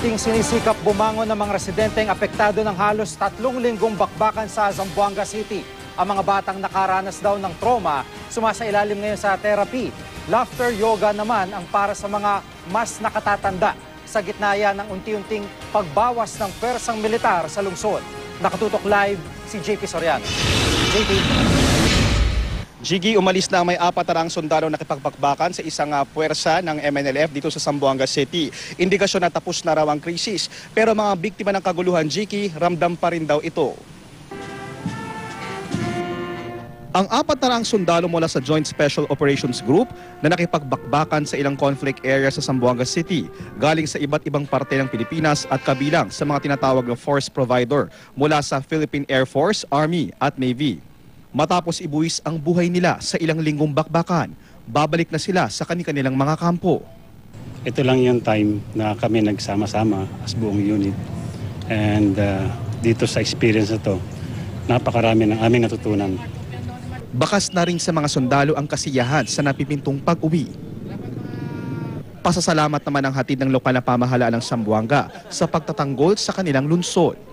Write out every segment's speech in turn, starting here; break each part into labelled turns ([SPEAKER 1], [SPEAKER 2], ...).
[SPEAKER 1] Unti-unting sinisikap bumangon ng mga residenteng apektado ng halos 3 linggong bakbakan sa Zamboanga City. Ang mga batang nakaranas daw ng trauma, sumasailalim ngayon sa therapy. Laughter yoga naman ang para sa mga mas nakatatanda. Sa gitna yan ng unti-unting pagbawas ng pwersang militar sa lungsod. Nakatutok live si JP Soriano. JP.
[SPEAKER 2] Jiggy, umalis na may 4 na sundalo na nakipagbakbakan sa isang puwersa ng MNLF dito sa Zamboanga City. Indikasyon na tapos na raw ang krisis. Pero mga biktima ng kaguluhan, Jiggy, ramdam pa rin daw ito. Ang 4 na sundalo mula sa Joint Special Operations Group na nakipagbakbakan sa ilang conflict area sa Zamboanga City, galing sa iba't ibang parte ng Pilipinas at kabilang sa mga tinatawag na force provider mula sa Philippine Air Force, Army at Navy. Matapos ibuwis ang buhay nila sa ilang linggong bakbakan, babalik na sila sa kanilang mga kampo.
[SPEAKER 3] Ito lang yung time na kami nagsama-sama as buong unit. And dito sa experience na to, napakarami ng aming natutunan.
[SPEAKER 2] Bakas na rin sa mga sundalo ang kasiyahan sa napipintong pag-uwi. Pasasalamat naman ang hatid ng lokal na pamahalaan ng Zamboanga sa pagtatanggol sa kanilang lungsod.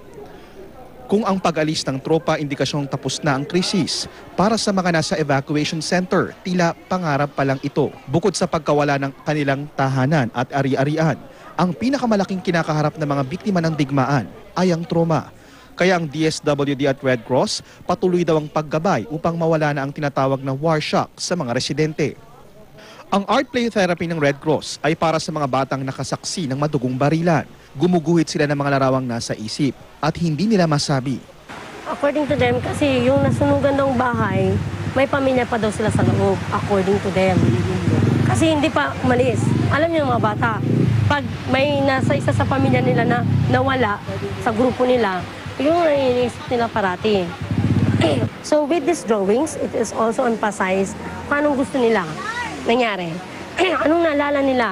[SPEAKER 2] Kung ang pag-alis ng tropa indikasyong tapos na ang krisis, para sa mga nasa evacuation center, tila pangarap pa lang ito. Bukod sa pagkawala ng kanilang tahanan at ari-arian, ang pinakamalaking kinakaharap ng mga biktima ng digmaan ay ang trauma. Kaya ang DSWD at Red Cross patuloy daw ang paggabay upang mawala na ang tinatawag na war shock sa mga residente. Ang art play therapy ng Red Cross ay para sa mga batang nakasaksi ng madugong barilan. Gumuguhit sila ng mga larawang nasa isip at hindi nila masabi.
[SPEAKER 4] According to them, kasi yung nasunugan ng bahay, may pamilya pa daw sila sa loob, according to them. Kasi hindi pa umalis. Alam niyo mga bata, pag may nasa isa sa pamilya nila na nawala sa grupo nila, yung iniisip nila parati. So with these drawings, it is also emphasized kung anong gusto nila nangyari. Anong naalala nila?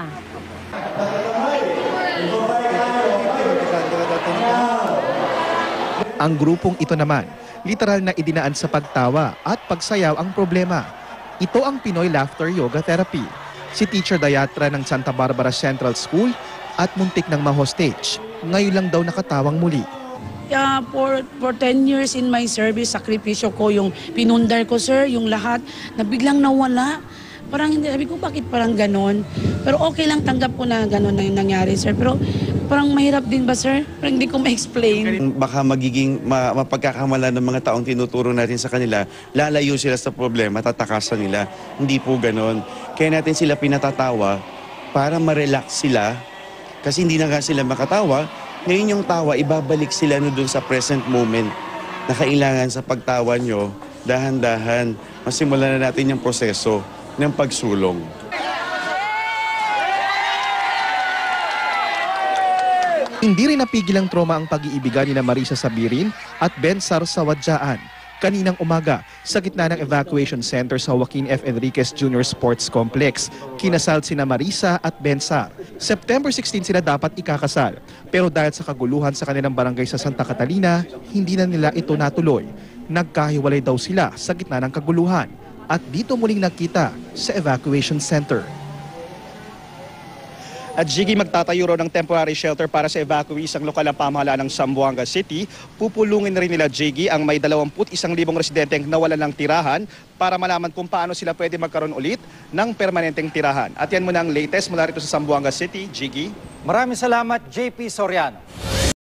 [SPEAKER 2] Ang grupong ito naman, literal na idinaan sa pagtawa at pagsayaw ang problema. Ito ang Pinoy Laughter Yoga Therapy. Si Teacher Dayatra ng Santa Barbara Central School at muntik ng ma-hostage. Ngayon lang daw nakatawang muli.
[SPEAKER 5] For 10 years in my service, sakripisyo ko, yung pinundar ko, sir, yung lahat, na biglang nawala. Parang hindi, sabi ko, bakit parang ganon? Pero okay lang, tanggap ko na ganon na yung nangyari, sir. Pero parang mahirap din ba, sir? Parang hindi ko ma-explain.
[SPEAKER 6] Baka magiging mapagkakamala ng mga taong tinuturo natin sa kanila, lalayo sila sa problema, tatakasan nila. Hindi po ganon. Kaya natin sila pinatatawa para ma-relax sila. Kasi hindi na nga sila makatawa. Ngayon yung tawa, ibabalik sila doon sa present moment na kailangan sa pagtawa nyo, dahan-dahan, masimulan na natin yung proseso ng pagsulong.
[SPEAKER 2] Hindi rin napigil ang trauma ang pag-iibigan ni Marisa Sabirin at Bensar sa Wadyaan. Kaninang umaga, sa gitna ng evacuation center sa Joaquin F. Enriquez Jr. Sports Complex, kinasal sina Marisa at Bensar. September 16 sila dapat ikakasal. Pero dahil sa kaguluhan sa kanilang barangay sa Santa Catalina, hindi na nila ito natuloy. Nagkahiwalay daw sila sa gitna ng kaguluhan. At dito muling nakita sa evacuation center. At Jiggy, magtatayo raw ng temporary shelter para sa evacuees ang lokal na pamahalaan ng Zamboanga City. Pupulungin na rin nila, Jiggy, ang may 21,000 residenteng nawalan ng tirahan para malaman kung paano sila pwede magkaroon ulit ng permanenteng tirahan. At yan muna ang latest mula rito sa Zamboanga City, Jiggy.
[SPEAKER 1] Maraming salamat, JP Soriano.